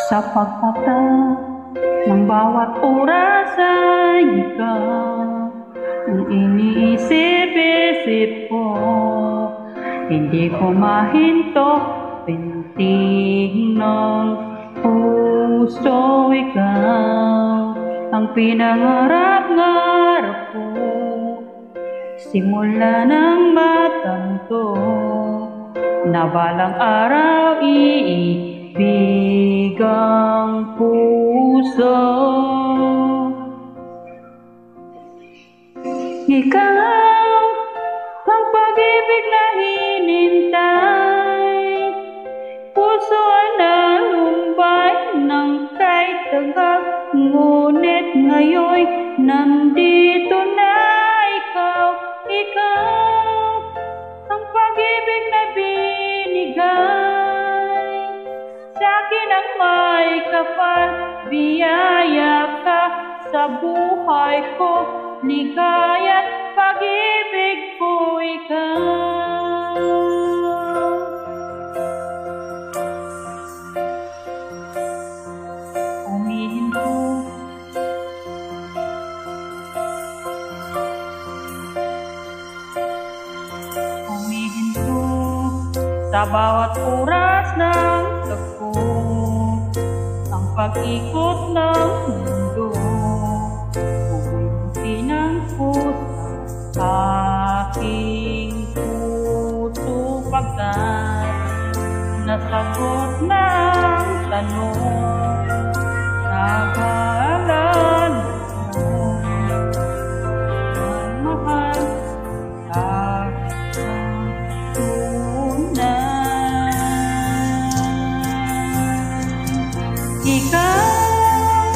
Sa pagtatag ng bawat oras ay ikaw ang iniisip-isip ko. Hindi ko mahinto, pintig ng puso, ikaw ang pinangarap-ngarap ko. Simula ng batang to, na balang araw iibig ang puso. Ikaw ang pag-ibig na hinintay, puso ay nalumbay ng kahit tagal. Ngunit ngayon nandito na ikaw, ikaw ang pag-ibig na binigay sa'kin ang may kapal. Biyaya ka sa buhay ko, ligaya't pag-ibig ko ikaw. Humihinto sa bawat oras ng tagpo, ang pag-ikot ng mundo, bubunti ng puso aking puso, pagkat nasagot na ang tanong na halan mo ang mahal sa ikaw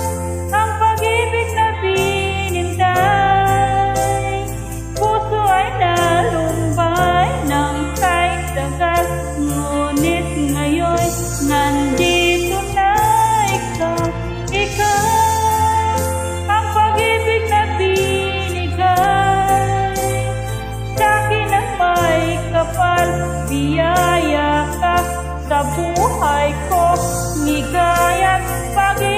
ang pag-ibig na binintay, puso ay nalumbay ng kahit tagal. Ngunit ngayon nandito na ikaw, ikaw ang pag-ibig na binigay sa'kin ang may kapal. Biyaya ka sa buhay ko, ligaya't pag-ibig